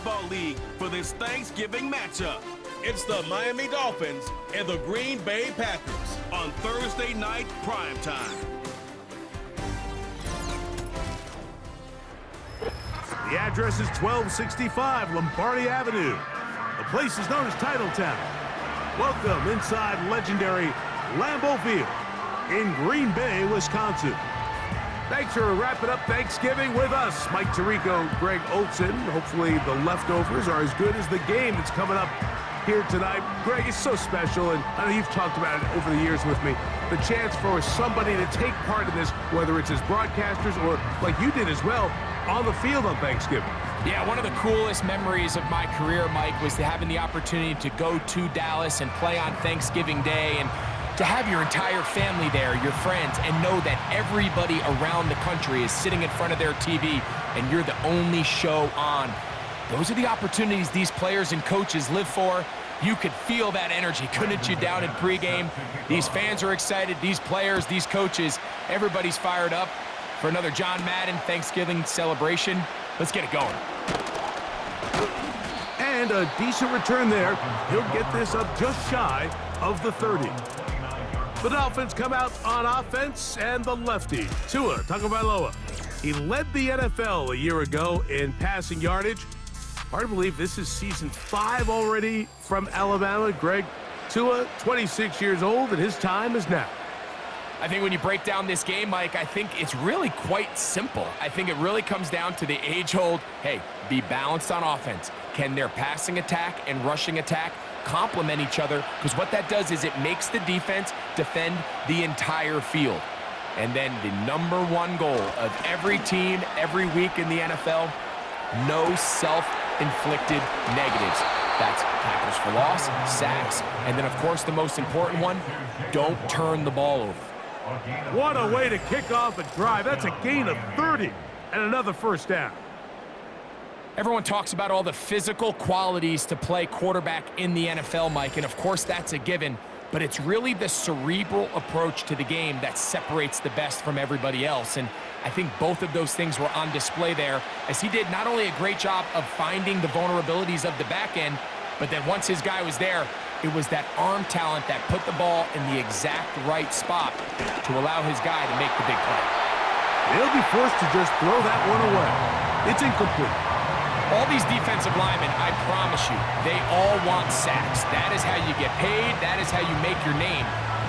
Football League for this Thanksgiving matchup. It's the Miami Dolphins and the Green Bay Packers on Thursday night primetime. The address is 1265 Lombardi Avenue. The place is known as Titletown. Welcome inside legendary Lambeau Field in Green Bay, Wisconsin. Thanks for wrapping up Thanksgiving with us. Mike Tirico, Greg Olson. Hopefully the leftovers are as good as the game that's coming up here tonight. Greg, it's so special, and I know you've talked about it over the years with me. The chance for somebody to take part in this, whether it's as broadcasters or like you did as well, on the field on Thanksgiving. Yeah, one of the coolest memories of my career, Mike, was having the opportunity to go to Dallas and play on Thanksgiving Day, and to have your entire family there, your friends, and know that everybody around the country is sitting in front of their TV and you're the only show on. Those are the opportunities these players and coaches live for. You could feel that energy, couldn't you, down in pregame? These fans are excited, these players, these coaches, everybody's fired up for another John Madden Thanksgiving celebration. Let's get it going. And a decent return there. He'll get this up just shy of the 30. The Dolphins come out on offense, and the lefty, Tua Tagovailoa. He led the NFL a year ago in passing yardage. Hard to believe this is season 5 already from Alabama. Greg, Tua, 26 years old, and his time is now. I think when you break down this game, Mike, I think it's really quite simple. I think it really comes down to the age-old, hey, be balanced on offense. Can their passing attack and rushing attack complement each other? Because what that does is it makes the defense defend the entire field. And then the #1 goal of every team, every week in the NFL, no self-inflicted negatives. That's tackles for loss, sacks, and then, of course, the most important one, don't turn the ball over. What a way to kick off a drive. That's a gain of 30 and another first down. Everyone talks about all the physical qualities to play quarterback in the NFL, Mike, and of course that's a given, but it's really the cerebral approach to the game that separates the best from everybody else, and I think both of those things were on display there, as he did not only a great job of finding the vulnerabilities of the back end, but then once his guy was there, it was that arm talent that put the ball in the exact right spot to allow his guy to make the big play. He'll be forced to just throw that one away. It's incomplete. All these defensive linemen, I promise you, they all want sacks. That is how you get paid. That is how you make your name.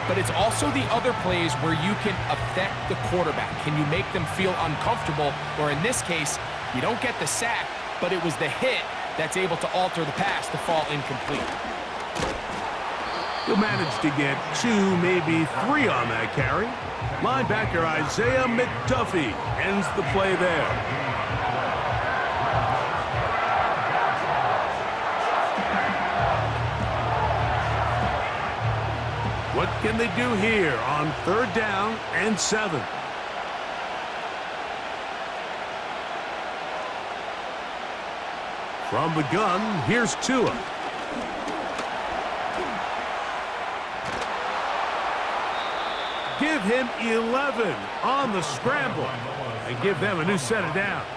But it's also the other plays where you can affect the quarterback. Can you make them feel uncomfortable? Or in this case, you don't get the sack, but it was the hit that's able to alter the pass to fall incomplete. He'll manage to get 2, maybe 3 on that carry. Linebacker Isaiah McDuffie ends the play there. What can they do here on 3rd down and 7? From the gun, here's Tua. Give him 11 on the scramble and give them a new set of downs.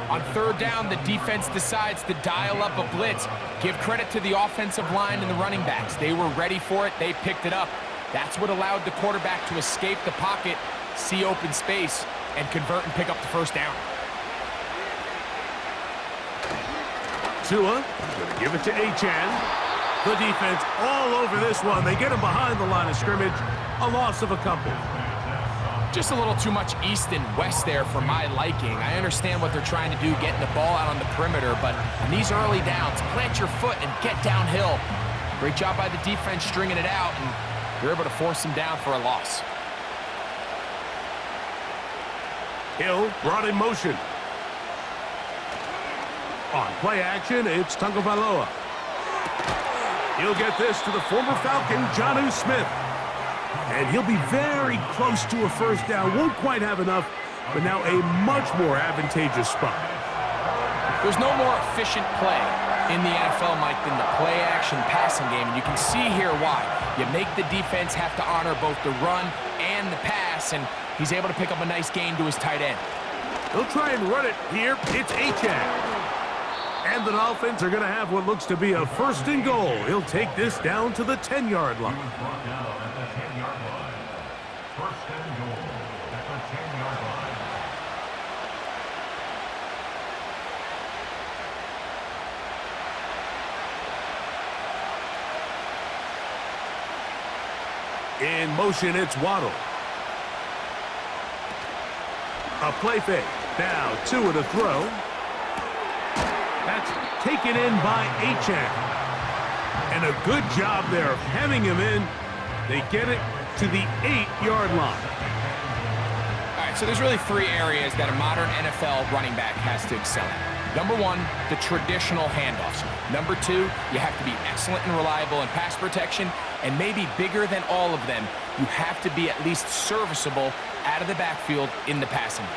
On 3rd down, the defense decides to dial up a blitz. Give credit to the offensive line and the running backs. They were ready for it. They picked it up. That's what allowed the quarterback to escape the pocket, see open space, and convert and pick up the first down. Tua gonna give it to Achane. The defense all over this one. They get him behind the line of scrimmage. A loss of a couple. Just a little too much east and west there for my liking. I understand what they're trying to do, getting the ball out on the perimeter, but in these early downs, plant your foot and get downhill. Great job by the defense stringing it out, and they're able to force him down for a loss. Hill brought in motion. On play action, it's Tagovailoa. He'll get this to the former Falcon, Jonnu Smith. And he'll be very close to a first down. Won't quite have enough, but now a much more advantageous spot. There's no more efficient play in the NFL, Mike, than the play-action passing game. And you can see here why. You make the defense have to honor both the run and the pass, and he's able to pick up a nice gain to his tight end. He'll try and run it here. It's Achane. And the Dolphins are going to have what looks to be a first and goal. He'll take this down to the 10-yard line. In motion, it's Waddle. A play fake. Now Tua to throw. That's taken in by Achane. And a good job there of hemming him in. They get it to the 8-yard line. All right, so there's really three areas that a modern NFL running back has to excel at. Number one, the traditional handoffs. Number two, you have to be excellent and reliable in pass protection. And maybe bigger than all of them, you have to be at least serviceable out of the backfield in the passing game.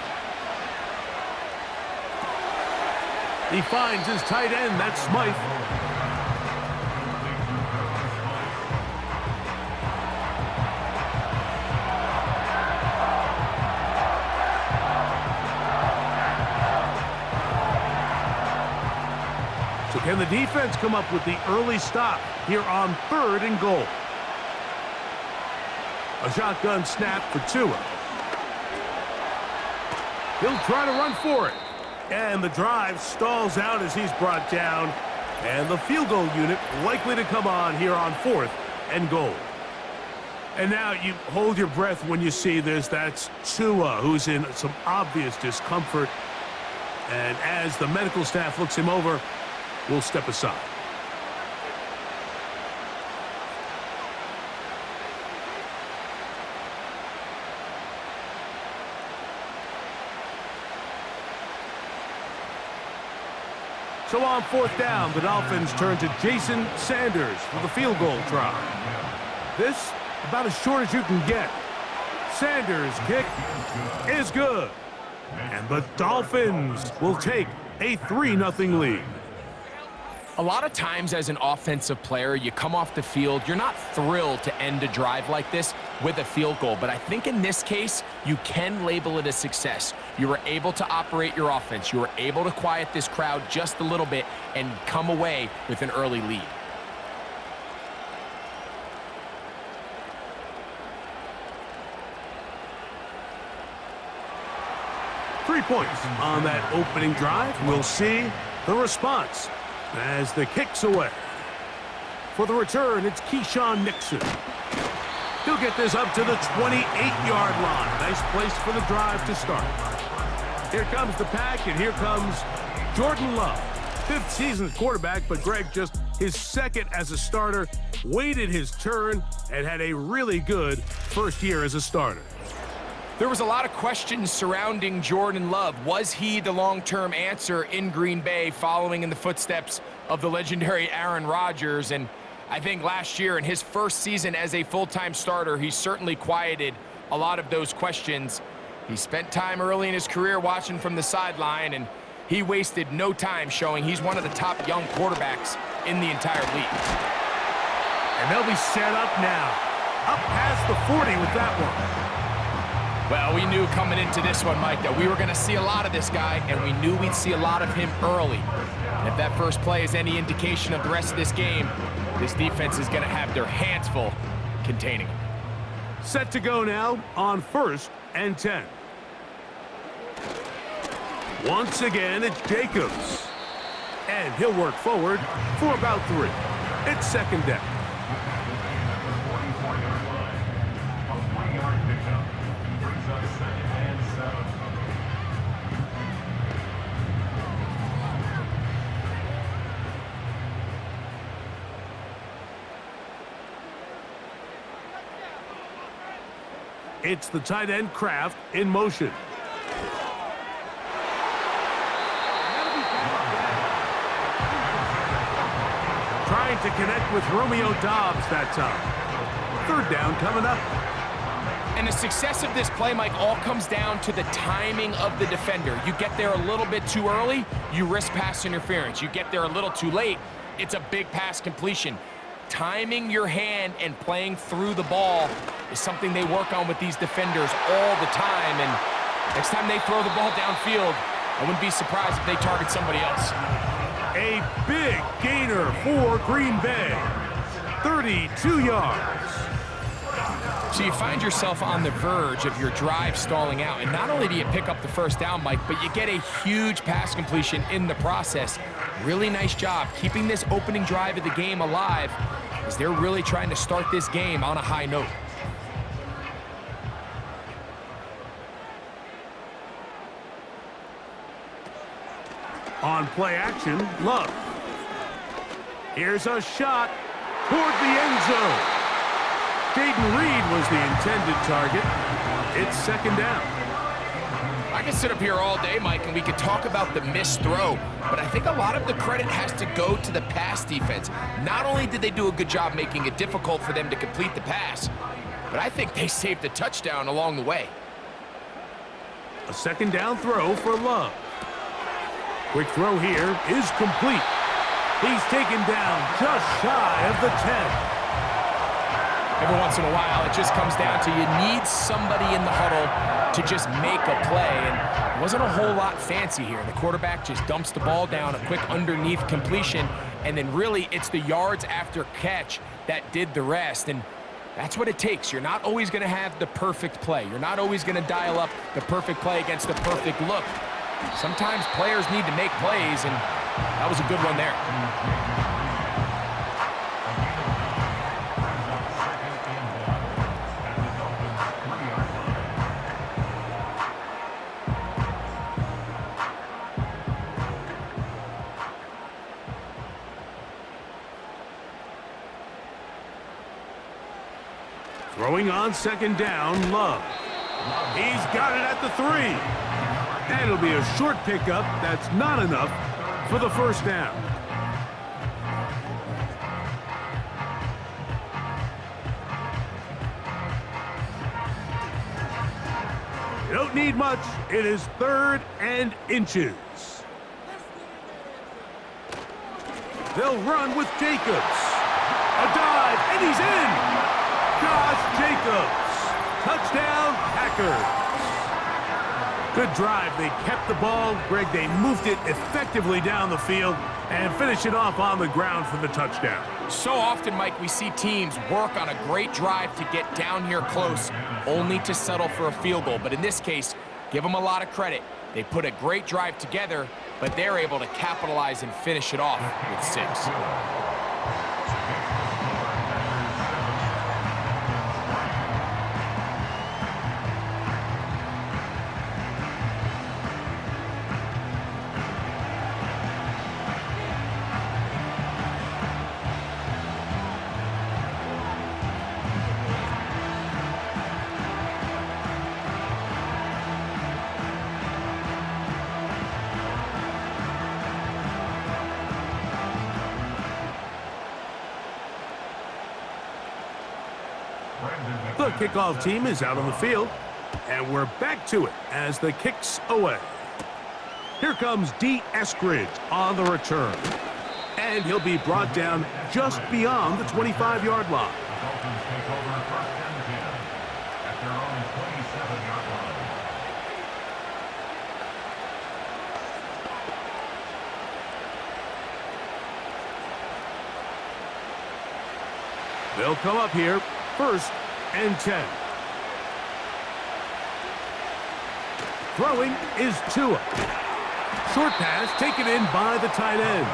He finds his tight end, that's Smythe. So can the defense come up with the early stop here on 3rd and goal? A shotgun snap for Tua. He'll try to run for it. And the drive stalls out as he's brought down. And the field goal unit likely to come on here on 4th and goal. And now you hold your breath when you see this. That's Tua, who's in some obvious discomfort. And as the medical staff looks him over, we'll step aside. So on 4th down, the Dolphins turn to Jason Sanders for the field goal try. This, about as short as you can get. Sanders' kick is good. And the Dolphins will take a 3-0 lead. A lot of times as an offensive player, you come off the field, you're not thrilled to end a drive like this with a field goal. But I think in this case, you can label it a success. You were able to operate your offense. You were able to quiet this crowd just a little bit and come away with an early lead. Three points on that opening drive. We'll see the response as the kick's away. For the return, it's Keyshawn Nixon. He'll get this up to the 28-yard line. Nice place for the drive to start. Here comes the pack, and here comes Jordan Love. 5th season as quarterback, but Greg just his 2nd as a starter, waited his turn, and had a really good first year as a starter. There was a lot of questions surrounding Jordan Love. Was he the long-term answer in Green Bay following in the footsteps of the legendary Aaron Rodgers? And I think last year in his first season as a full-time starter, he certainly quieted a lot of those questions. He spent time early in his career watching from the sideline, and he wasted no time showing he's one of the top young quarterbacks in the entire league. And they'll be set up now. Up past the 40 with that one. Well, we knew coming into this one, Mike, that we were going to see a lot of this guy, and we knew we'd see a lot of him early. And if that first play is any indication of the rest of this game, this defense is going to have their hands full containing him. Set to go now on 1st and 10. Once again, it's Jacobs. And he'll work forward for about 3. It's 2nd down. It's the tight end Kraft in motion. Trying to connect with Romeo Doubs that time. 3rd down coming up. And the success of this play, Mike, all comes down to the timing of the defender. You get there a little bit too early, you risk pass interference. You get there a little too late, it's a big pass completion. Timing your hand and playing through the ball is something they work on with these defenders all the time. And next time they throw the ball downfield, I wouldn't be surprised if they target somebody else. A big gainer for Green Bay. 32 yards. So you find yourself on the verge of your drive stalling out, and not only do you pick up the first down, Mike, but you get a huge pass completion in the process. Really nice job keeping this opening drive of the game alive as they're really trying to start this game on a high note. On play action, Love. Here's a shot toward the end zone. Jaden Reed was the intended target. It's second down. I could sit up here all day, Mike, and we could talk about the missed throw, but I think a lot of the credit has to go to the pass defense. Not only did they do a good job making it difficult for them to complete the pass, but I think they saved a touchdown along the way. A second down throw for Love. Quick throw here is complete. He's taken down just shy of the 10. Every once in a while, it just comes down to you need somebody in the huddle to just make a play, and it wasn't a whole lot fancy here. The quarterback just dumps the ball down, a quick underneath completion, and then really it's the yards after catch that did the rest, and that's what it takes. You're not always going to have the perfect play. You're not always going to dial up the perfect play against the perfect look. Sometimes players need to make plays, and that was a good one there. Throwing on second down, Love. He's got it at the 3. And it'll be a short pickup. That's not enough for the first down. You don't need much. It is 3rd and inches. They'll run with Jacobs. A dive, and he's in. Josh Jacobs. Touchdown, Packers. Good drive. They kept the ball. Greg, they moved it effectively down the field and finish it off on the ground for the touchdown. So often, Mike, we see teams work on a great drive to get down here close, only to settle for a field goal. But in this case, give them a lot of credit. They put a great drive together, but they're able to capitalize and finish it off with 6. The kickoff team is out on the field, and we're back to it as the kick's away. Here comes D. Eskridge on the return, and he'll be brought down just beyond the 25-yard line. Dolphins take over first and 10 at their own 27-yard line. They'll come up here, 1st and 10. Throwing is Tua. Short pass taken in by the tight end.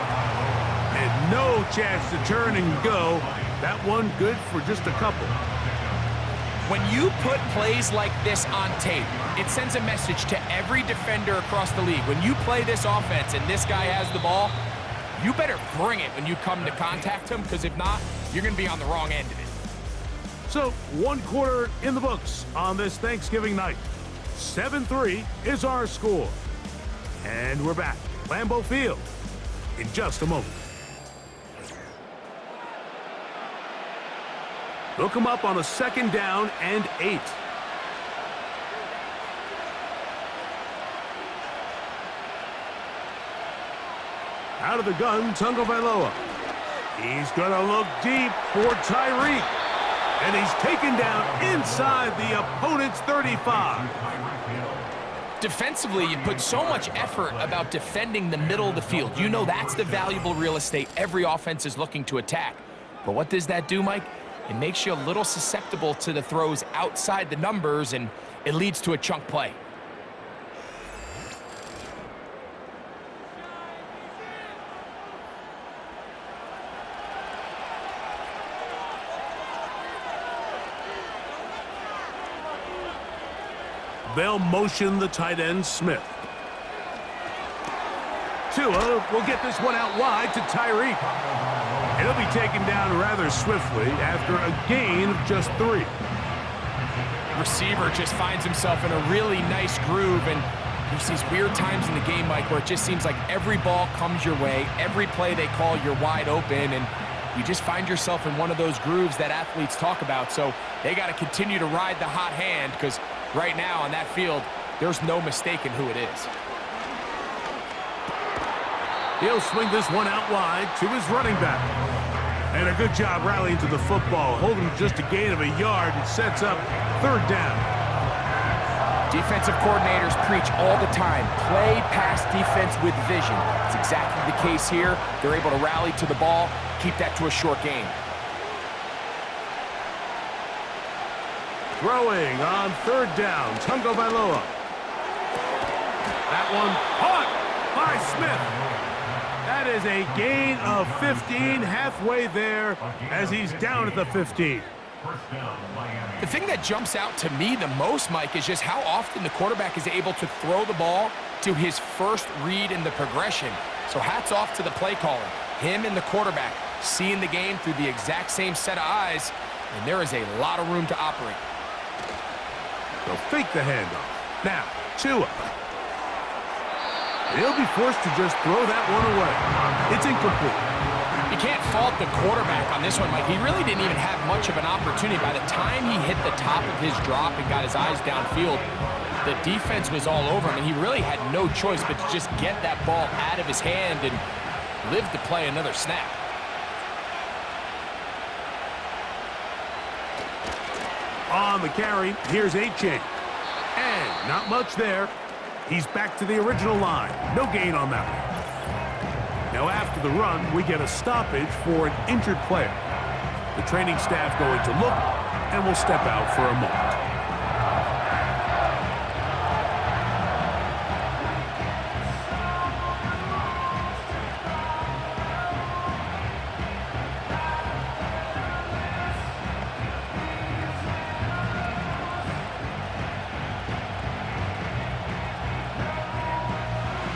And no chance to turn and go. That one good for just a couple. When you put plays like this on tape, it sends a message to every defender across the league. When you play this offense and this guy has the ball, you better bring it when you come to contact him, because if not, you're going to be on the wrong end of it. So, 1 quarter in the books on this Thanksgiving night. 7-3 is our score. And we're back at Lambeau Field in just a moment. They'll come up on a 2nd down and 8. Out of the gun, Tagovailoa. He's going to look deep for Tyreek. And he's taken down inside the opponent's 35. Defensively, you put so much effort about defending the middle of the field. You know that's the valuable real estate every offense is looking to attack. But what does that do, Mike? It makes you a little susceptible to the throws outside the numbers, and it leads to a chunk play. They'll motion the tight end, Smith. Tua will get this one out wide to Tyreek. He'll be taken down rather swiftly after a gain of just 3. Receiver just finds himself in a really nice groove, and there's these weird times in the game, Mike, where it just seems like every ball comes your way, every play they call, you're wide open, and you just find yourself in one of those grooves that athletes talk about. So they got to continue to ride the hot hand, because right now on that field, there's no mistaking who it is. He'll swing this one out wide to his running back. And a good job rallying to the football, holding just a gain of a yard, and sets up 3rd down. Defensive coordinators preach all the time, play pass defense with vision. It's exactly the case here. They're able to rally to the ball, keep that to a short gain. Throwing on 3rd down, Tungo Bailoa. That one caught by Smith. That is a gain of 15, halfway there as he's down at the 15. The thing that jumps out to me the most, Mike, is just how often the quarterback is able to throw the ball to his first read in the progression. So hats off to the play caller. Him and the quarterback seeing the game through the exact same set of eyes, and there is a lot of room to operate. They'll fake the handoff. Now, Tua. He'll be forced to just throw that one away. It's incomplete. You can't fault the quarterback on this one, Mike. He really didn't even have much of an opportunity. By the time he hit the top of his drop and got his eyes downfield, the defense was all over him, and he really had no choice but to just get that ball out of his hand and live to play another snap. On the carry, here's A-Chain. And not much there. He's back to the original line. No gain on that one. Now after the run, we get a stoppage for an injured player. The training staff going to look, and will step out for a moment.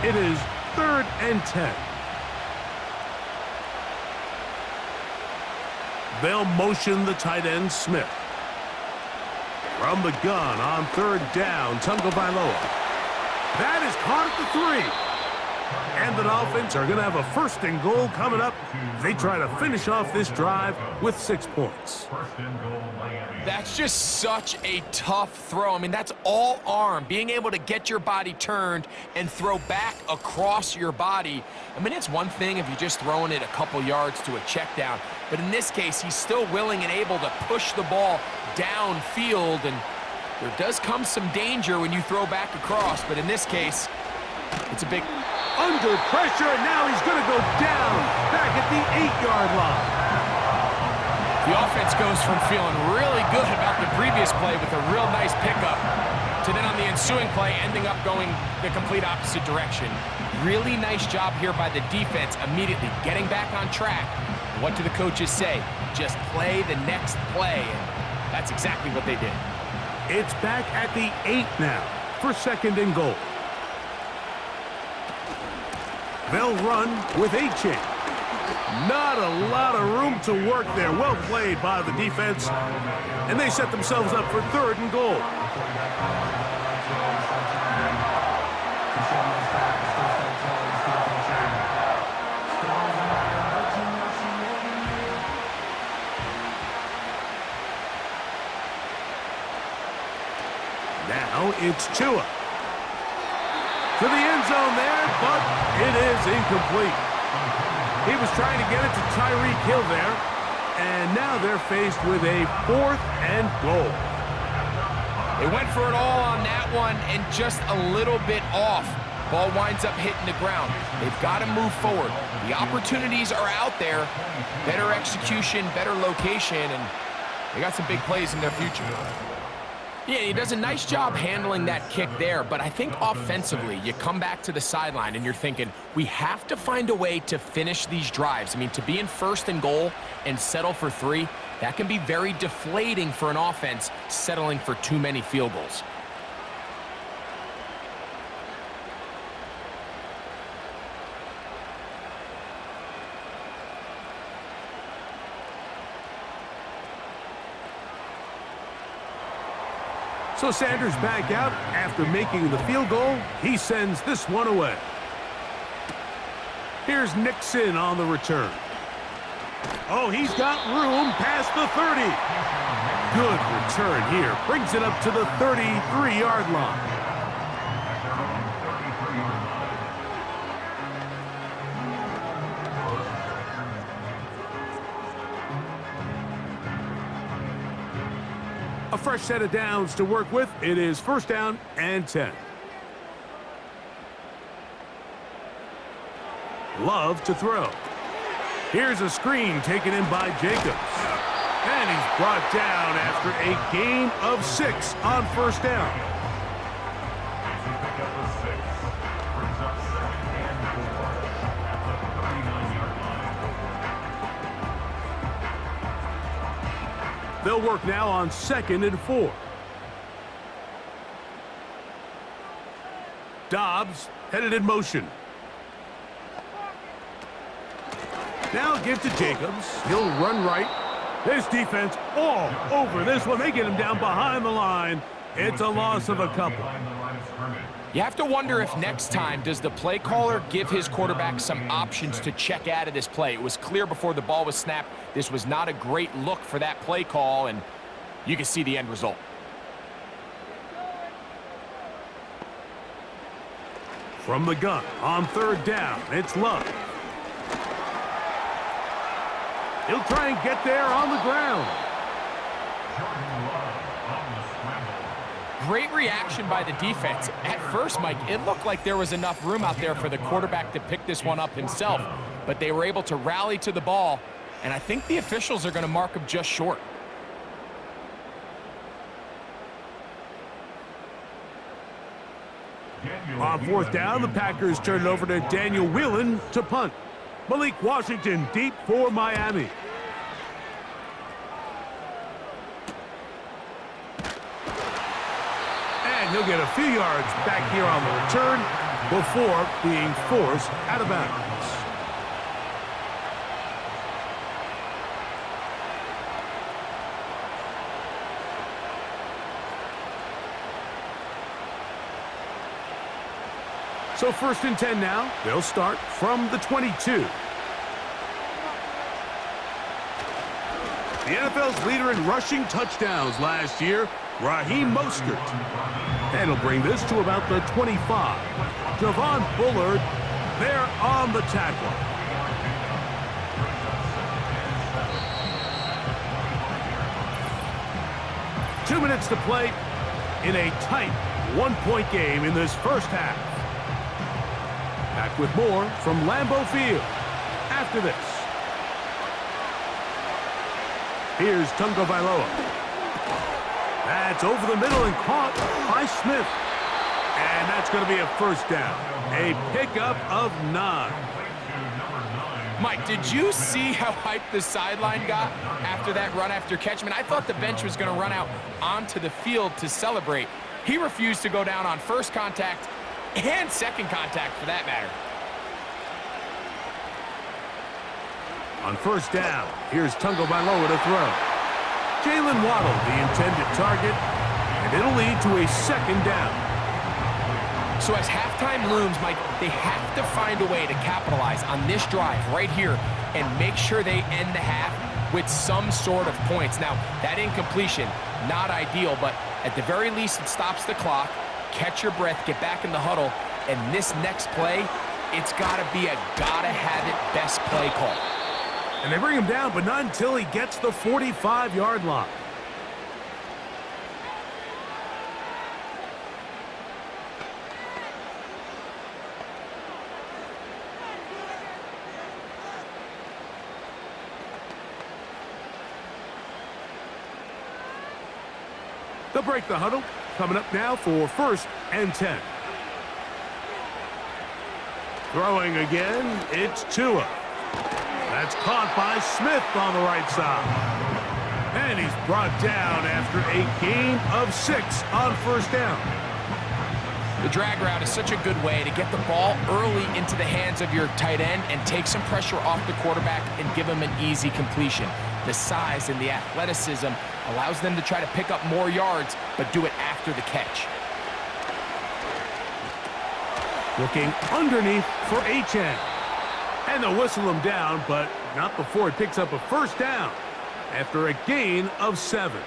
It is 3rd and 10. They'll motion the tight end, Smith. From the gun on 3rd down, Tungo Bailoa. That is caught at the 3. And the Dolphins are going to have a 1st and goal coming up. They try to finish off this drive with 6 points. That's just such a tough throw. I mean, that's all arm. Being able to get your body turned and throw back across your body. I mean, it's one thing if you're just throwing it a couple yards to a check down. But in this case, he's still willing and able to push the ball downfield. And there does come some danger when you throw back across. But in this case, it's a big... Under pressure, and now he's going to go down back at the 8-yard line. The offense goes from feeling really good about the previous play with a real nice pickup to then on the ensuing play ending up going the complete opposite direction. Really nice job here by the defense immediately getting back on track. And what do the coaches say? Just play the next play. And that's exactly what they did. It's back at the 8 now for 2nd and goal. They'll run with A-Chain. Not a lot of room to work there. Well played by the defense. And they set themselves up for 3rd and goal. Now it's Tua. To the end zone there, but it is incomplete. He was trying to get it to Tyreek Hill there, and now they're faced with a 4th and goal. They went for it all on that one and just a little bit off. Ball winds up hitting the ground. They've got to move forward. The opportunities are out there. Better execution, better location, and they got some big plays in their future. Yeah, he does a nice job handling that kick there, but I think offensively, you come back to the sideline and you're thinking, we have to find a way to finish these drives. I mean, to be in first and goal and settle for 3, that can be very deflating for an offense settling for too many field goals. So Sanders back out after making the field goal. He sends this one away. Here's Nixon on the return. Oh, he's got room past the 30. Good return here. Brings it up to the 33-yard line. A fresh set of downs to work with. It is first down and 10. Love to throw. Here's a screen taken in by Jacobs. And he's brought down after a gain of 6 on first down. They'll work now on 2nd and 4. Dobbs headed in motion. Now give to Jacobs. He'll run right. This defense all over this one. They get him down behind the line. It's a loss of a couple. You have to wonder if next time does the play caller give his quarterback some options to check out of this play. It was clear before the ball was snapped. This was not a great look for that play call, and you can see the end result. From the gun on 3rd down, it's Love. He'll try and get there on the ground. Great reaction by the defense. At first, Mike, it looked like there was enough room out there for the quarterback to pick this one up himself, but they were able to rally to the ball, and I think the officials are going to mark him just short. On 4th down, the Packers turn it over to Daniel Whelan to punt. Malik Washington deep for Miami. And he'll get a few yards back here on the return before being forced out of bounds. So 1st and 10 now. They'll start from the 22. The NFL's leader in rushing touchdowns last year, Raheem Mostert. And he'll bring this to about the 25. Javon Bullard there on the tackle. Two minutes to play in a tight one-point game in this first half. Back with more from Lambeau Field after this. Here's Tungo Vailoa. That's over the middle and caught by Smith. And that's going to be a first down. A pickup of 9. Mike, did you see how hyped the sideline got after that run after catch? I mean, I thought the bench was going to run out onto the field to celebrate. He refused to go down on first contact and second contact for that matter. On first down, here's Tungo Vailoa to throw. Jalen Waddle, the intended target, and it'll lead to a 2nd down. So as halftime looms, Mike, they have to find a way to capitalize on this drive right here and make sure they end the half with some sort of points. Now, that incompletion, not ideal, but at the very least, it stops the clock. Catch your breath, get back in the huddle, and this next play, it's got to be a gotta-have-it best play call. And they bring him down, but not until he gets the 45-yard line. They'll break the huddle. Coming up now for 1st and 10. Throwing again, it's Tua. That's caught by Smith on the right side. And he's brought down after a gain of 6 on 1st down. The drag route is such a good way to get the ball early into the hands of your tight end and take some pressure off the quarterback and give him an easy completion. The size and the athleticism allows them to try to pick up more yards, but do it after the catch. Looking underneath for Achane. And they'll whistle him down, but not before he picks up a 1st down after a gain of 7.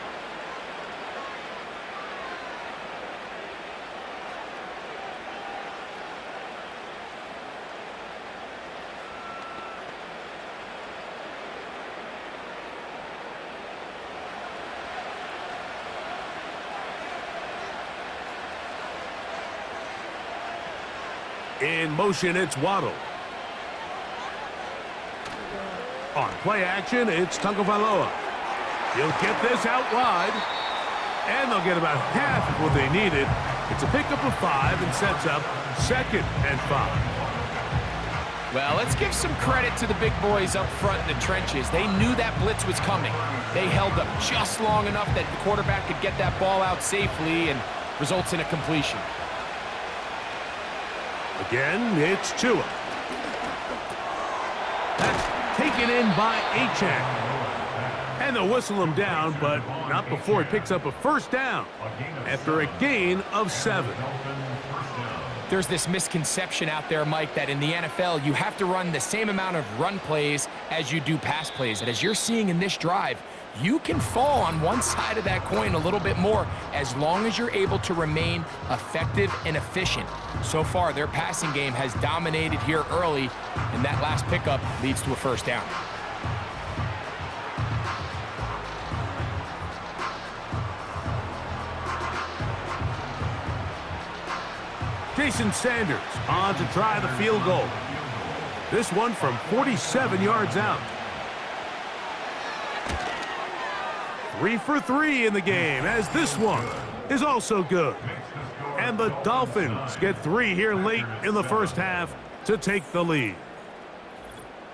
In motion, it's Waddle. On play action, it's Tagovailoa. He'll get this out wide, and they'll get about half of what they needed. It's a pickup of 5 and sets up 2nd and 5. Well, let's give some credit to the big boys up front in the trenches. They knew that blitz was coming. They held up just long enough that the quarterback could get that ball out safely and results in a completion. Again, it's Tua. That's taken in by Achane. And they'll whistle him down, but not before he picks up a 1st down after a gain of 7. There's this misconception out there, Mike, that in the NFL, you have to run the same amount of run plays as you do pass plays. And as you're seeing in this drive, you can fall on one side of that coin a little bit more as long as you're able to remain effective and efficient. So far, their passing game has dominated here early, and that last pickup leads to a 1st down. Jason Sanders on to try the field goal. This one from 47 yards out. 3 for 3 in the game, as this one is also good. And the Dolphins get 3 here late in the 1st half to take the lead.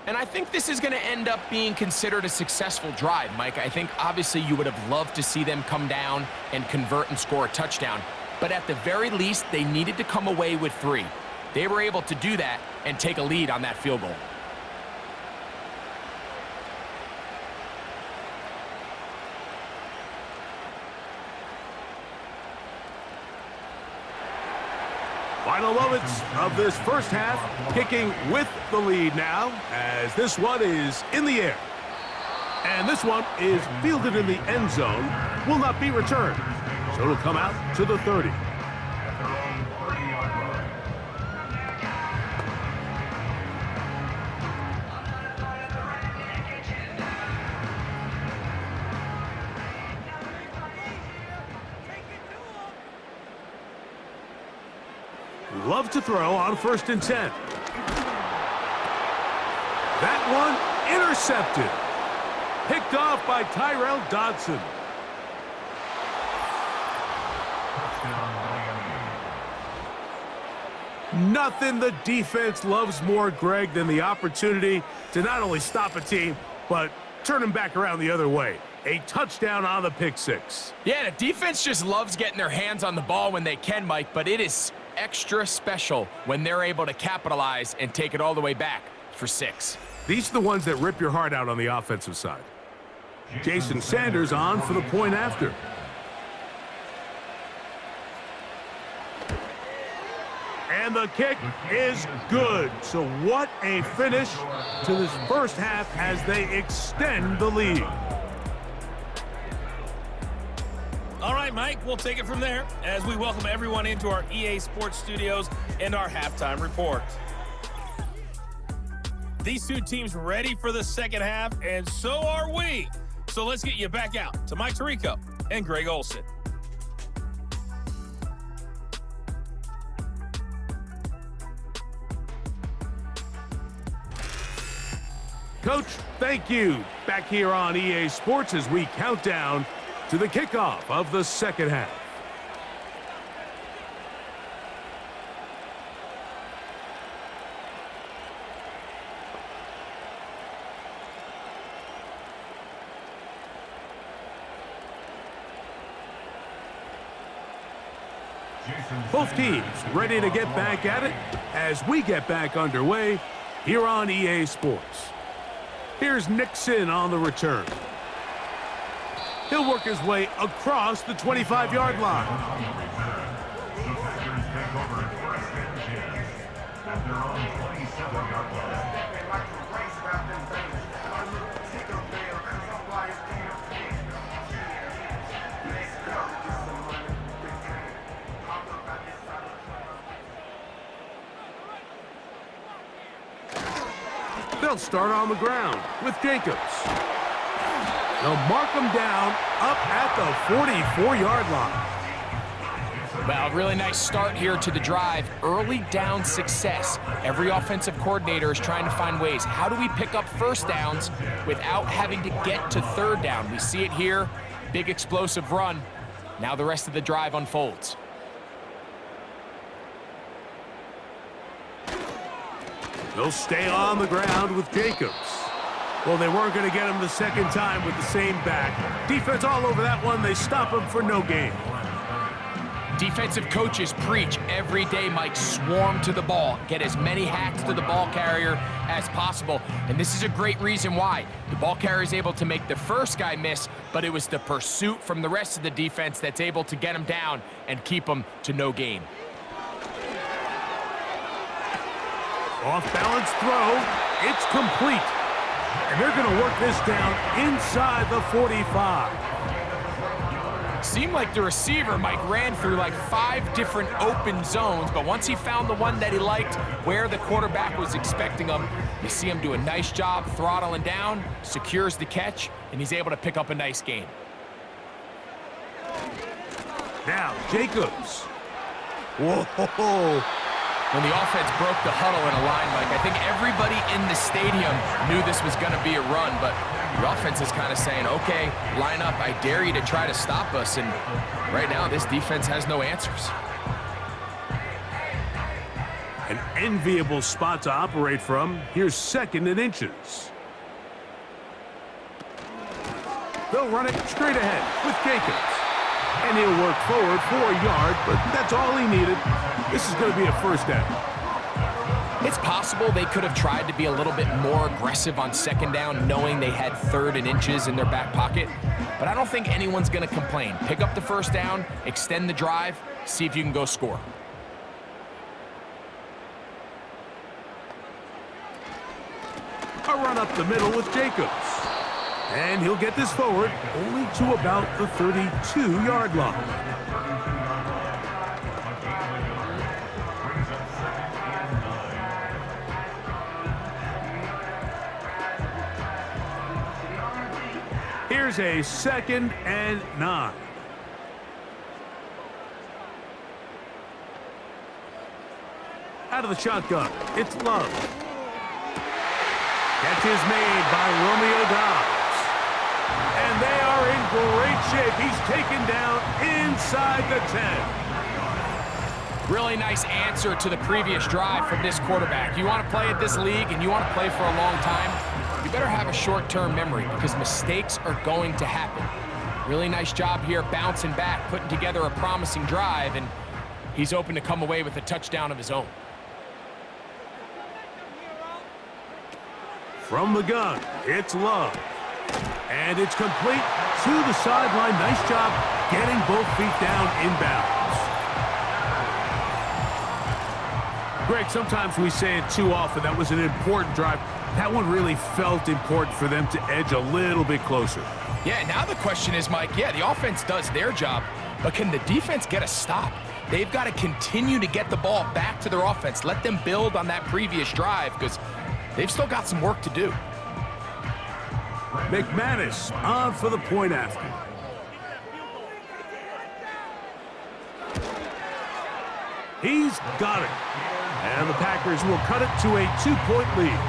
And I think this is going to end up being considered a successful drive, Mike. I think obviously you would have loved to see them come down and convert and score a touchdown. But at the very least, they needed to come away with 3. They were able to do that and take a lead on that field goal. Final moments of this 1st half, kicking with the lead now, as this one is in the air. And this one is fielded in the end zone, will not be returned. So it'll come out to the 30. Love to throw on 1st and 10. That one intercepted. Picked off by Tyrell Dodson. Nothing the defense loves more, Greg, than the opportunity to not only stop a team, but turn them back around the other way. A touchdown on the pick 6. Yeah, the defense just loves getting their hands on the ball when they can, Mike, but it is extra special when they're able to capitalize and take it all the way back for 6. These are the ones that rip your heart out on the offensive side. Jason Sanders on for the point after. And the kick is good. So what a finish to this 1st half as they extend the lead. All right, Mike, we'll take it from there as we welcome everyone into our EA Sports studios and our halftime report. These two teams ready for the 2nd half, and so are we. So let's get you back out to Mike Tirico and Greg Olson. Coach, thank you. Back here on EA Sports as we count down to the kickoff of the second half. Both teams ready to get back at it as we get back underway here on EA Sports. Here's NextGen on the return. He'll work his way across the 25-yard line. The Packers take over first and 10 at their own 27-yard line. They'll start on the ground with Jacobs. They'll mark him down up at the 44-yard line. Well, really nice start here to the drive. Early down success. Every offensive coordinator is trying to find ways. How do we pick up first downs without having to get to third down? We see it here. Big explosive run. Now the rest of the drive unfolds. They'll stay on the ground with Jacobs. Well, they weren't going to get him the second time with the same back. Defense all over that one. They stop him for no gain. Defensive coaches preach every day, Mike, swarm to the ball. Get as many hacks to the ball carrier as possible. And this is a great reason why. The ball carrier is able to make the first guy miss, but it was the pursuit from the rest of the defense that's able to get him down and keep him to no gain. Off-balance throw. It's complete. And they're going to work this down inside the 45. Seemed like the receiver, Mike, ran through like 5 different open zones, but once he found the one that he liked, where the quarterback was expecting him, you see him do a nice job throttling down, secures the catch, and he's able to pick up a nice gain. Now, Jacobs. Whoa. When the offense broke the huddle in a line, Mike, I think everybody in the stadium knew this was going to be a run, but the offense is kind of saying, okay, line up, I dare you to try to stop us, and right now this defense has no answers. An enviable spot to operate from. Here's 2nd and inches. They'll run it straight ahead with Jacobs. And he'll work forward for a yard, but that's all he needed. This is going to be a first down. It's possible they could have tried to be a little bit more aggressive on 2nd down, knowing they had 3rd and inches in their back pocket. But I don't think anyone's going to complain. Pick up the first down, extend the drive, see if you can go score. A run up the middle with Jacobs. And he'll get this forward only to about the 32-yard line. Here's a 2nd and 9. Out of the shotgun, it's Love. Catch is made by Romeo Dobbs. And they are in great shape. He's taken down inside the 10. Really nice answer to the previous drive from this quarterback. You want to play at this league and you want to play for a long time, you better have a short-term memory because mistakes are going to happen. Really nice job here bouncing back, putting together a promising drive, and he's open to come away with a touchdown of his own. From the gun, it's Love. And it's complete to the sideline. Nice job getting both feet down inbounds. Greg, sometimes we say it too often. That was an important drive. That one really felt important for them to edge a little bit closer. Yeah, now the question is, Mike, yeah, the offense does their job, but can the defense get a stop? They've got to continue to get the ball back to their offense. Let them build on that previous drive because they've still got some work to do. McManus on for the point after. He's got it. And the Packers will cut it to a 2-point lead.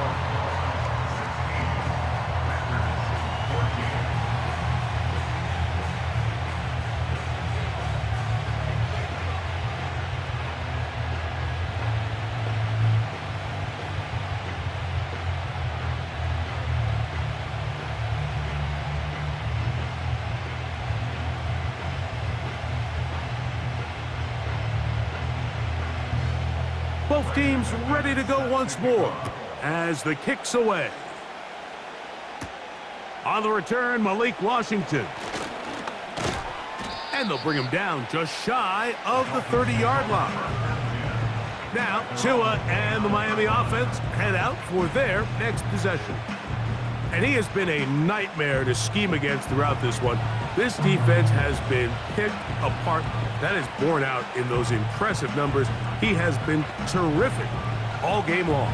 Both teams ready to go once more as the kick's away. On the return, Malik Washington. And they'll bring him down just shy of the 30-yard line. Now, Tua and the Miami offense head out for their next possession. And he has been a nightmare to scheme against throughout this one. This defense has been picked apart. That is borne out in those impressive numbers. He has been terrific all game long.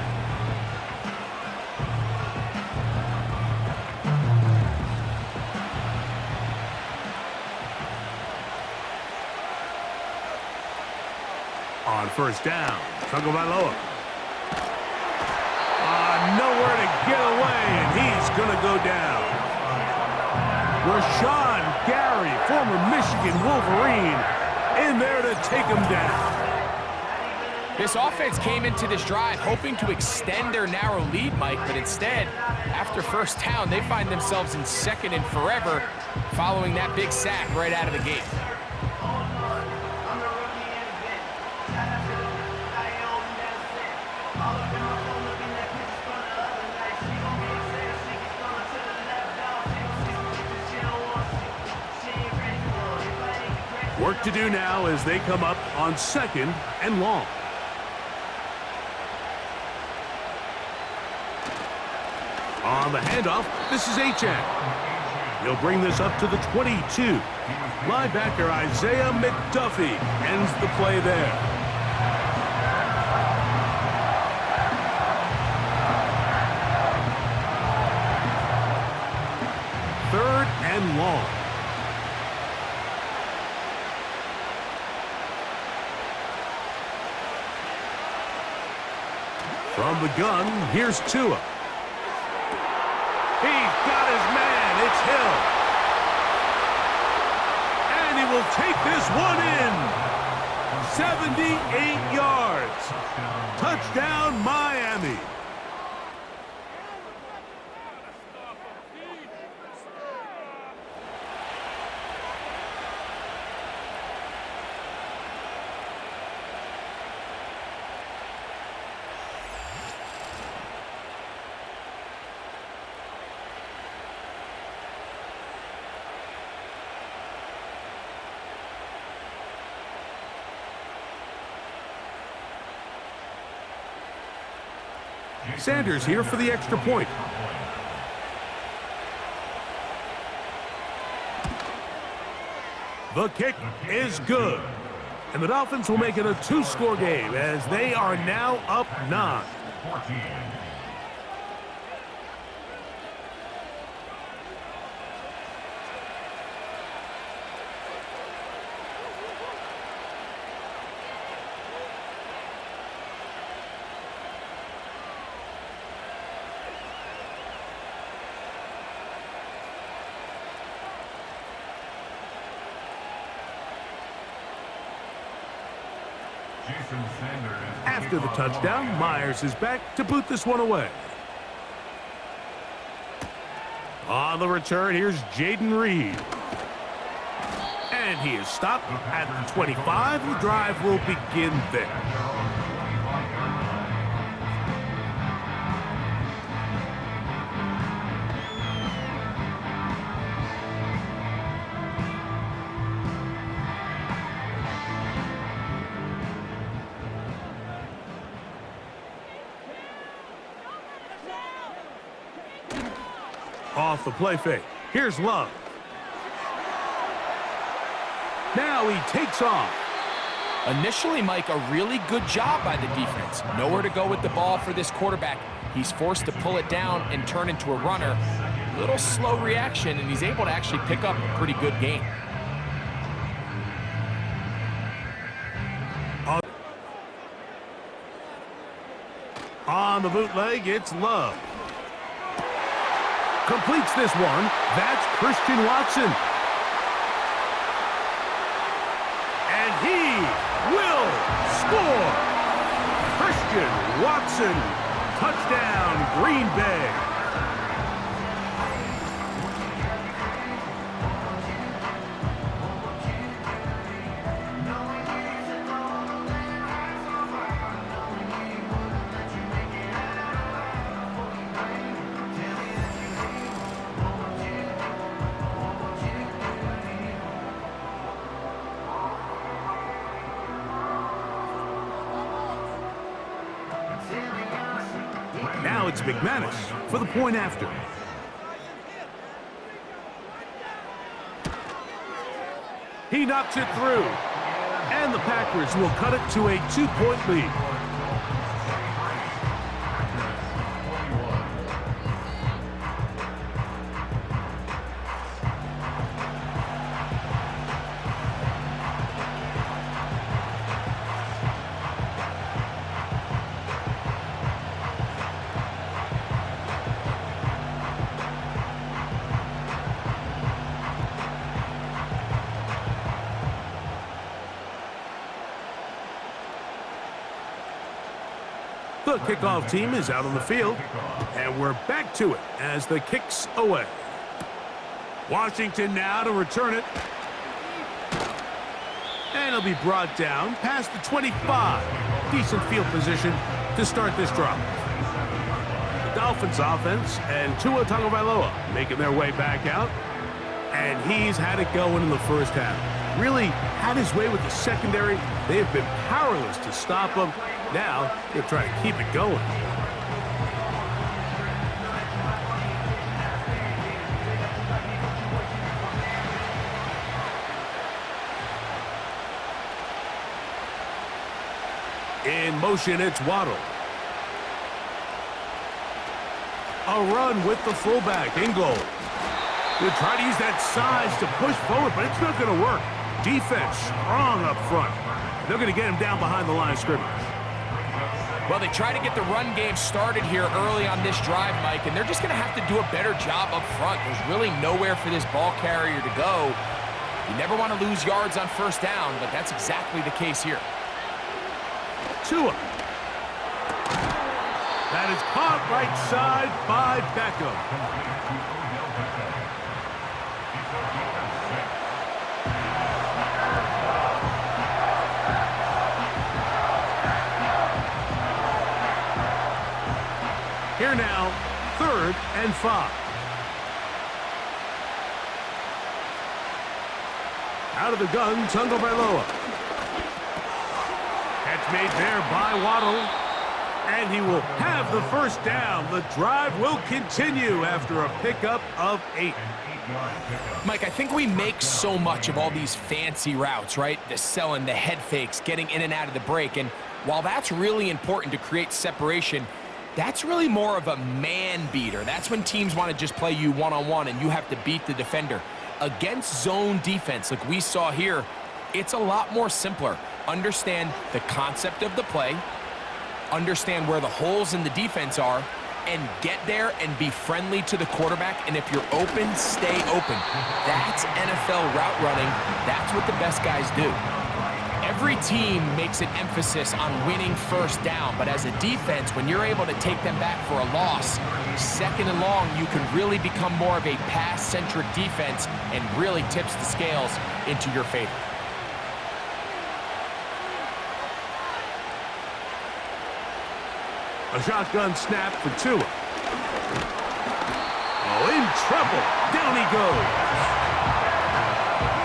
On first down, Tagovailoa. Nowhere to get away, and he's going to go down. Rashawn Gary, former Michigan Wolverine, in there to take him down. This offense came into this drive hoping to extend their narrow lead, Mike, but instead, after first down, they find themselves in second and forever following that big sack right out of the gate. Work to do now as they come up on second and long. On the handoff, this is Achane. He'll bring this up to the 22. Linebacker Isaiah McDuffie ends the play there. Third and long. From the gun, here's Tua. He's got his man. It's Hill. And he will take this one in. 78 yards. Touchdown, Miami. Sanders here for the extra point. The kick is good. And the Dolphins will make it a two-score game as they are now up 9. 14. After the touchdown, Myers is back to boot this one away. On the return, here's Jaden Reed. And he is stopped at the 25. The drive will begin there. Off the play fake. Here's Love. Now he takes off. Initially, Mike, a really good job by the defense. Nowhere to go with the ball for this quarterback. He's forced to pull it down and turn into a runner. Little slow reaction, and he's able to actually pick up a pretty good gain. On the bootleg, it's Love. Completes this one. That's Christian Watson. And he will score. Christian Watson. Touchdown, Green Bay. It's McManus for the point after. He knocks it through. And the Packers will cut it to a 2-point lead. The kickoff team is out on the field, and we're back to it as the kick's away. Washington now to return it. And it'll be brought down past the 25. Decent field position to start this drive. The Dolphins offense and Tua Tagovailoa making their way back out. And he's had it going in the first half. Really had his way with the secondary. They have been powerless to stop him. Now, they're trying to keep it going. In motion, it's Waddle. A run with the fullback, in goal. They try to use that size to push forward, but it's not going to work. Defense strong up front. They're going to get him down behind the line of scrimmage. Well, they try to get the run game started here early on this drive, Mike, and they're just going to have to do a better job up front. There's really nowhere for this ball carrier to go. You never want to lose yards on first down, but that's exactly the case here. Tua. That is caught right side by Beckham. Here now, 3rd and 5. Out of the gun, Tagovailoa. Catch made there by Waddle. And he will have the first down. The drive will continue after a pickup of 8. Mike, I think we make so much of all these fancy routes, right? The selling, the head fakes, getting in and out of the break. And while that's really important to create separation, that's really more of a man beater. That's when teams want to just play you one-on-one and you have to beat the defender. Against zone defense, like we saw here, it's a lot more simpler. Understand the concept of the play, understand where the holes in the defense are, and get there and be friendly to the quarterback. And if you're open, stay open. That's NFL route running. That's what the best guys do. Every team makes an emphasis on winning first down, but as a defense, when you're able to take them back for a loss, 2nd and long, you can really become more of a pass-centric defense and really tips the scales into your favor. A shotgun snap for Tua. Oh, in trouble. Down he goes.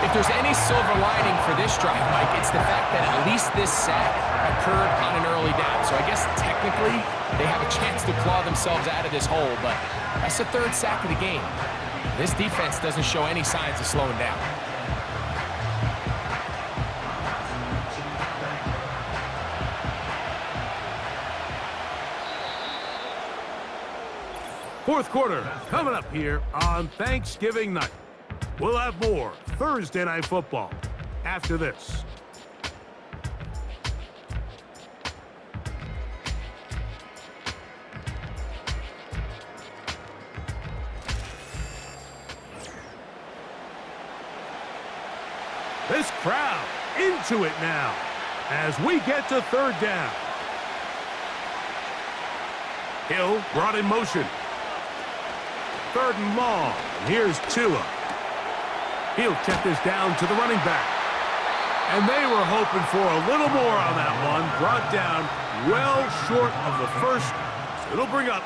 If there's any silver lining for this drive, Mike, it's the fact that at least this sack occurred on an early down. So I guess technically they have a chance to claw themselves out of this hole, but that's the 3rd sack of the game. This defense doesn't show any signs of slowing down. Fourth quarter coming up here on Thanksgiving night. We'll have more Thursday Night Football after this. This crowd into it now as we get to 3rd down. Hill brought in motion. 3rd and long. Here's Tua. He'll check this down to the running back. And they were hoping for a little more on that one. Brought down well short of the first. So it'll bring up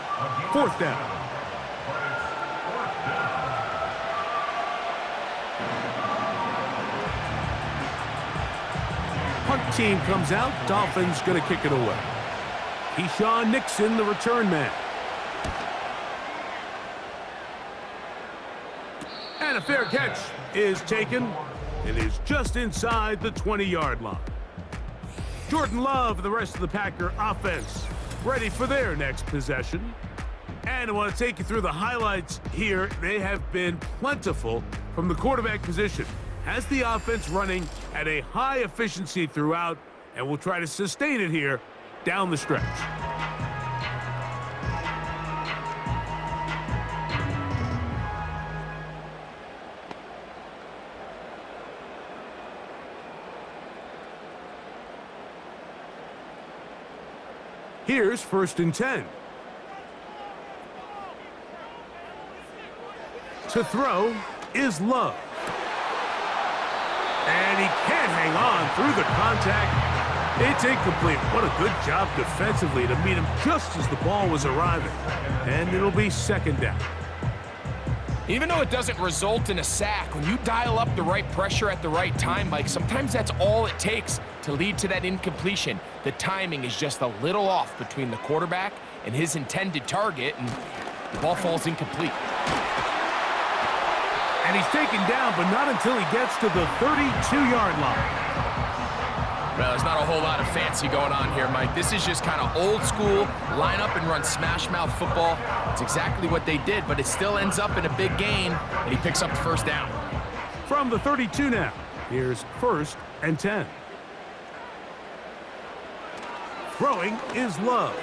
4th down. Punt team comes out. Dolphins going to kick it away. Keyshawn Nixon, the return man. And a fair catch is taken. It is just inside the 20-yard line. Jordan Love and the rest of the Packer offense ready for their next possession. And I want to take you through the highlights here. They have been plentiful from the quarterback position. Has the offense running at a high efficiency throughout, and will try to sustain it here down the stretch. Here's 1st and 10. To throw is Love. And he can't hang on through the contact. It's incomplete. What a good job defensively to meet him just as the ball was arriving. And it'll be 2nd down. Even though it doesn't result in a sack, when you dial up the right pressure at the right time, Mike, sometimes that's all it takes to lead to that incompletion. The timing is just a little off between the quarterback and his intended target, and the ball falls incomplete. And he's taken down, but not until he gets to the 32-yard line. Well, there's not a whole lot of fancy going on here, Mike. This is just kind of old school, line up and run smash mouth football. It's exactly what they did, but it still ends up in a big gain, and he picks up the 1st down. From the 32 now, here's 1st and 10. Throwing is Love.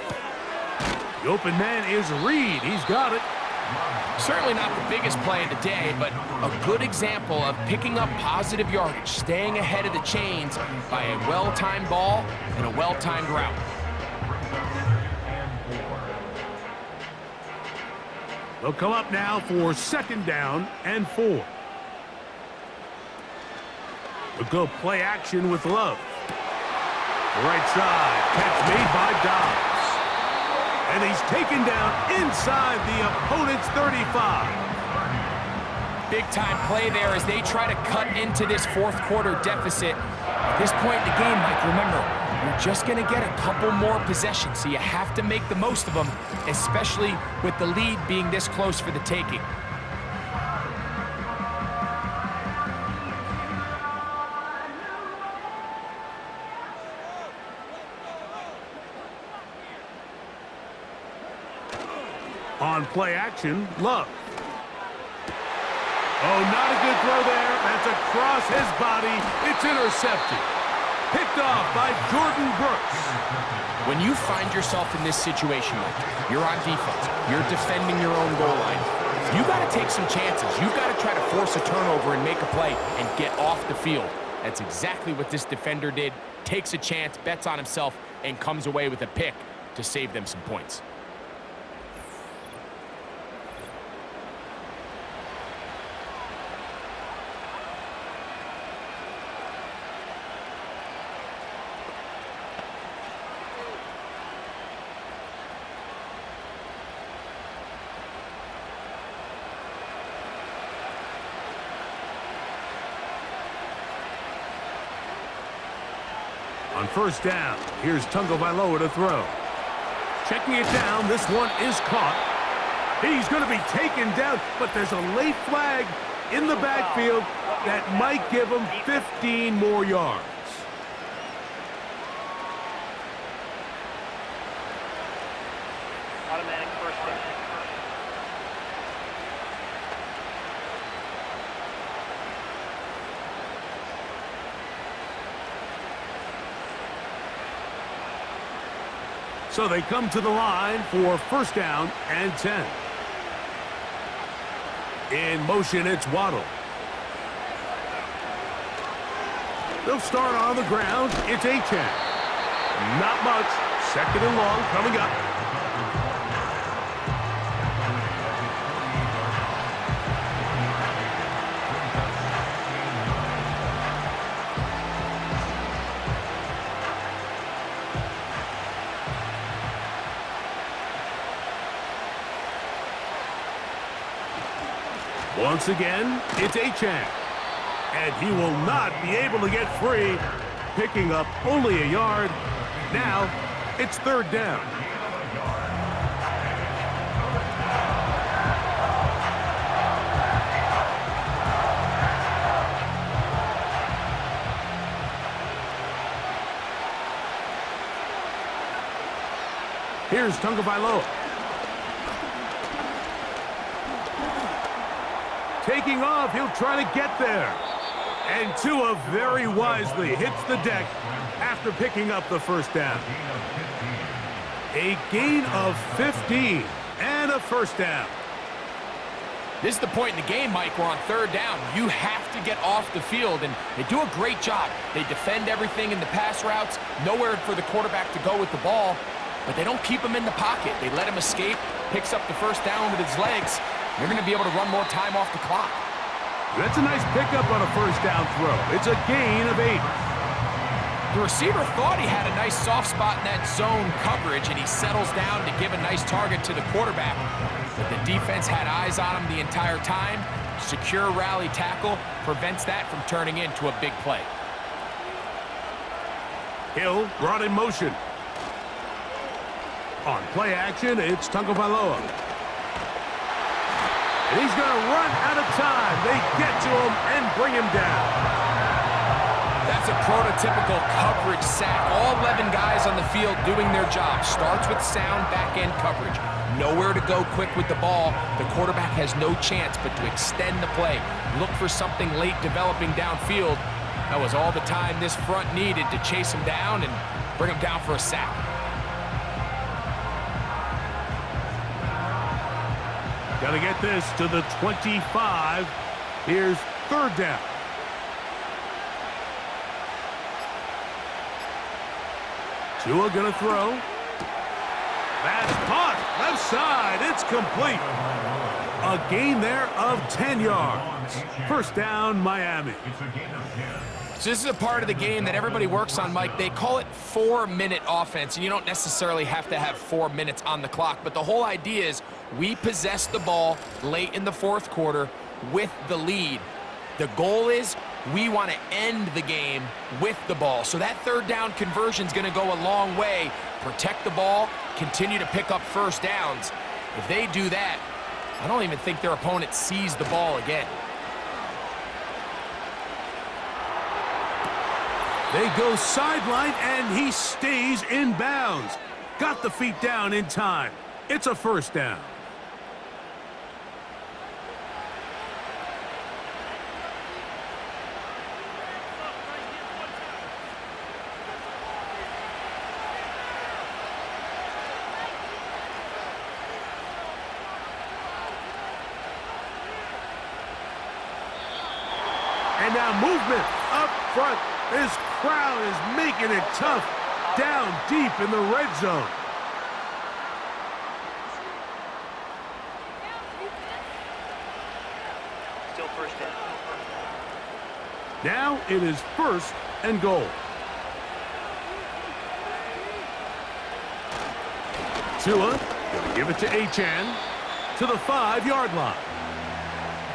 The open man is Reed. He's got it. Certainly not the biggest play of the day, but a good example of picking up positive yardage, staying ahead of the chains by a well-timed ball and a well-timed route. They'll come up now for 2nd down and 4. They'll go play action with Love. Right side, catch made by Dobbs. And he's taken down inside the opponent's 35. Big-time play there as they try to cut into this 4th quarter deficit. At this point in the game, Mike, remember, you're just going to get a couple more possessions, so you have to make the most of them, especially with the lead being this close for the taking. On play action, Love. Oh, not a good throw there. That's across his body. It's intercepted. Picked off by Jordan Brooks. When you find yourself in this situation, Mike, you're on defense, you're defending your own goal line, you got to take some chances. You've got to try to force a turnover and make a play and get off the field. That's exactly what this defender did. Takes a chance, bets on himself, and comes away with a pick to save them some points. On 1st down, here's Tagovailoa to throw. Checking it down, this one is caught. He's going to be taken down, but there's a late flag in the backfield that might give him 15 more yards. Automatic 1st down. So they come to the line for 1st down and 10. In motion, it's Waddle. They'll start on the ground. It's Achane. Not much. 2nd and long coming up. Once again, it's Achane. And he will not be able to get free, picking up only a yard. Now, it's 3rd down. Here's Tagovailoa. Taking off, he'll try to get there. And Tua very wisely hits the deck after picking up the first down. A gain of 15 and a first down. This is the point in the game, Mike, where on third down, you have to get off the field, and they do a great job. They defend everything in the pass routes, nowhere for the quarterback to go with the ball, but they don't keep him in the pocket. They let him escape, picks up the first down with his legs. They're going to be able to run more time off the clock. That's a nice pickup on a first down throw. It's a gain of 8. The receiver thought he had a nice soft spot in that zone coverage, and he settles down to give a nice target to the quarterback. But the defense had eyes on him the entire time. Secure rally tackle prevents that from turning into a big play. Hill brought in motion. On play action, it's Tagovailoa. And he's going to run out of time. They get to him and bring him down. That's a prototypical coverage sack. All 11 guys on the field doing their job. Starts with sound back-end coverage. Nowhere to go quick with the ball. The quarterback has no chance but to extend the play. Look for something late developing downfield. That was all the time this front needed to chase him down and bring him down for a sack. Got to get this to the 25. Here's third down. Tua gonna throw. That's caught. Left side. It's complete. A gain there of 10 yards. First down, Miami. So this is a part of the game that everybody works on, Mike. They call it 4-minute offense, and you don't necessarily have to have 4 minutes on the clock. But the whole idea is we possess the ball late in the fourth quarter with the lead. The goal is we want to end the game with the ball. So that third down conversion is going to go a long way. Protect the ball, continue to pick up first downs. If they do that, I don't even think their opponent sees the ball again. They go sideline, and he stays in bounds. Got the feet down in time. It's a first down. And now movement up front. This crowd is making it tough down deep in the red zone. Still first down. Now it is first and goal. Tua gonna give it to Achane to the 5-yard line.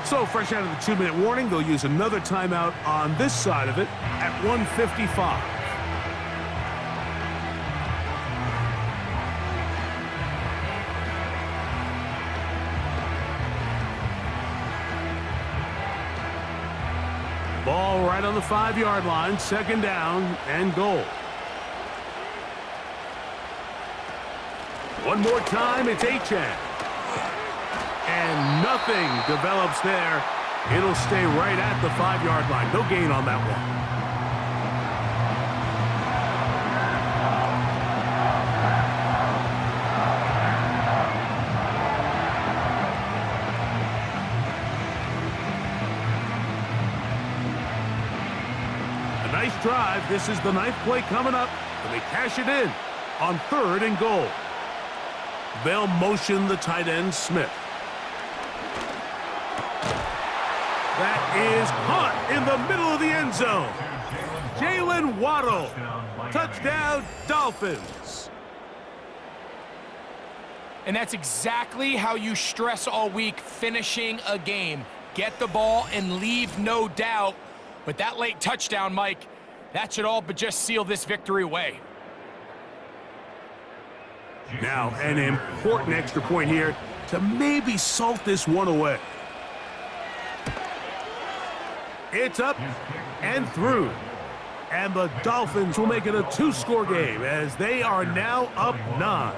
So fresh out of the 2-minute warning, they'll use another timeout on this side of it at 1:55. Ball right on the 5-yard line, second down and goal. One more time, it's Achane. And nothing develops there. It'll stay right at the 5-yard line. No gain on that one. A nice drive. This is the 9th play coming up. And they cash it in on 3rd and goal. They'll motion the tight end, Smith. That is caught in the middle of the end zone. Jalen Waddle. Touchdown, Dolphins. And that's exactly how you stress all week, finishing a game. Get the ball and leave no doubt. But that late touchdown, Mike, that should all but just seal this victory away. Now, an important extra point here to maybe salt this one away. It's up and through. And the Dolphins will make it a 2-score game as they are now up 9.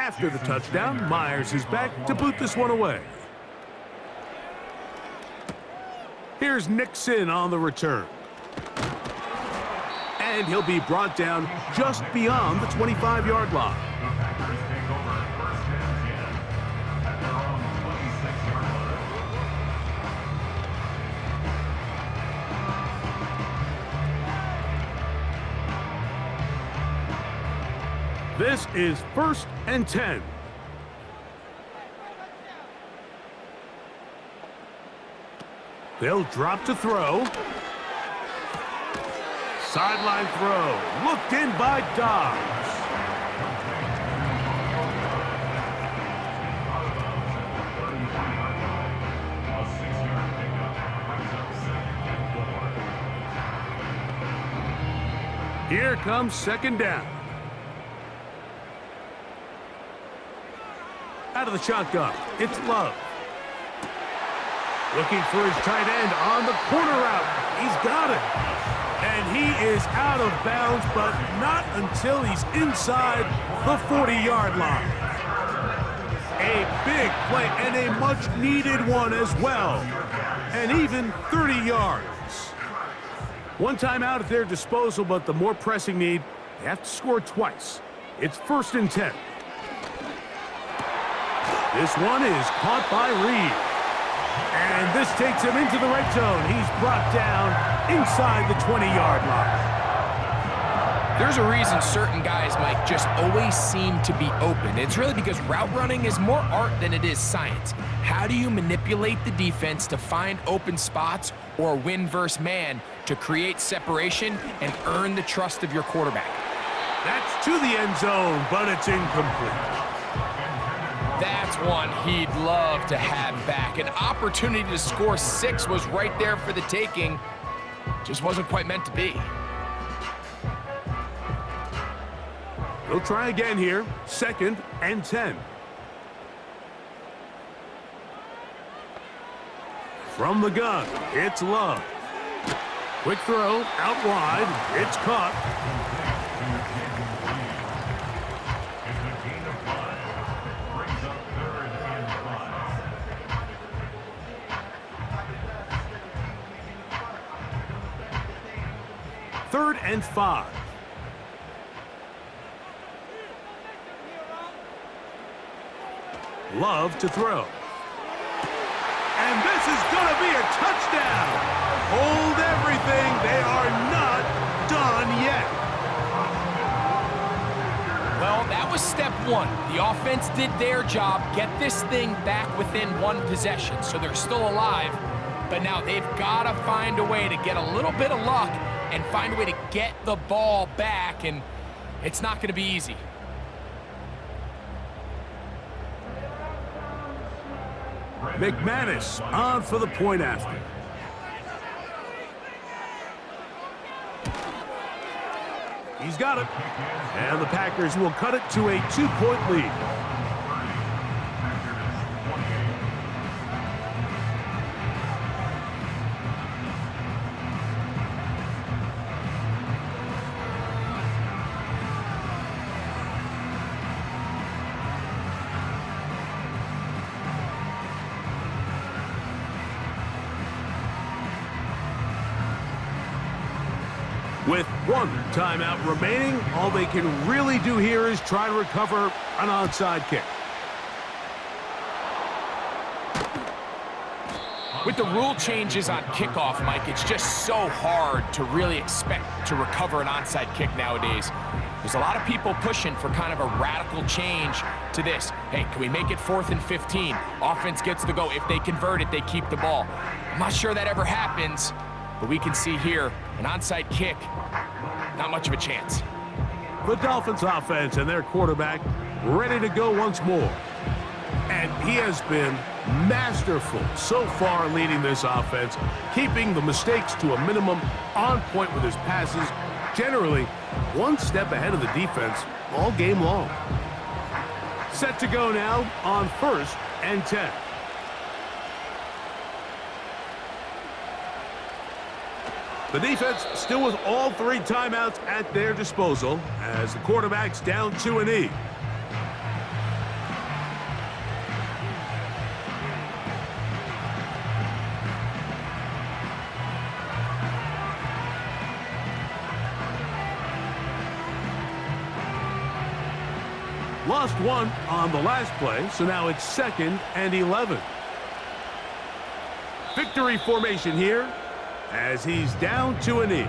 After the touchdown, Myers is back to boot this one away. Here's Nixon on the return. And he'll be brought down just beyond the 25-yard line. The Packers take over first and 10 at their own 26-yard line. This is 1st and 10. They'll drop to throw. Sideline throw. Looked in by Dobbs. A 6-yard pickup brings up 2nd and 4. Here comes 2nd down. Out of the shotgun, it's Love. Looking for his tight end on the corner route. He's got it. And he is out of bounds, but not until he's inside the 40-yard line. A big play and a much-needed one as well. And even 30 yards. One timeout at their disposal, but the more pressing need, they have to score twice. It's 1st and 10. This one is caught by Reed. And this takes him into the red zone. He's brought down inside the 20-yard line. There's a reason certain guys, Mike, just always seem to be open. It's really because route running is more art than it is science. How do you manipulate the defense to find open spots or win versus man to create separation and earn the trust of your quarterback? That's to the end zone, but it's incomplete. That's one he'd love to have back. An opportunity to score 6 was right there for the taking. Just wasn't quite meant to be. They'll try again here. 2nd and 10. From the gun, it's Love. Quick throw, out wide. It's caught. Third and 5. Love to throw. And this is going to be a touchdown. Hold everything. They are not done yet. Well, that was step 1. The offense did their job, get this thing back within 1 possession, so they're still alive. But now they've got to find a way to get a little bit of luck and find a way to get the ball back, and it's not going to be easy. McManus on for the point after. He's got it. And the Packers will cut it to a 2-point lead. With 1 timeout remaining, all they can really do here is try to recover an onside kick. With the rule changes on kickoff, Mike, it's just so hard to really expect to recover an onside kick nowadays. There's a lot of people pushing for kind of a radical change to this. Hey, can we make it 4th and 15? Offense gets the go. If they convert it, they keep the ball. I'm not sure that ever happens, but we can see here an onside kick, not much of a chance. The Dolphins offense and their quarterback ready to go once more. And he has been masterful so far leading this offense, keeping the mistakes to a minimum, on point with his passes, generally 1 step ahead of the defense all game long. Set to go now on 1st and 10. The defense still with all 3 timeouts at their disposal as the quarterback's down to a knee. Lost one on the last play, so now it's 2nd and 11. Victory formation here as he's down to a knee.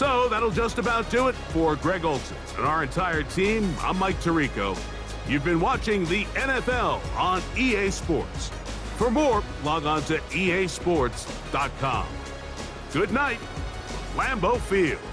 So that'll just about do it for Greg Olson and our entire team. I'm Mike Tirico. You've been watching the NFL on EA Sports. For more, log on to easports.com. Good night, Lambeau Field.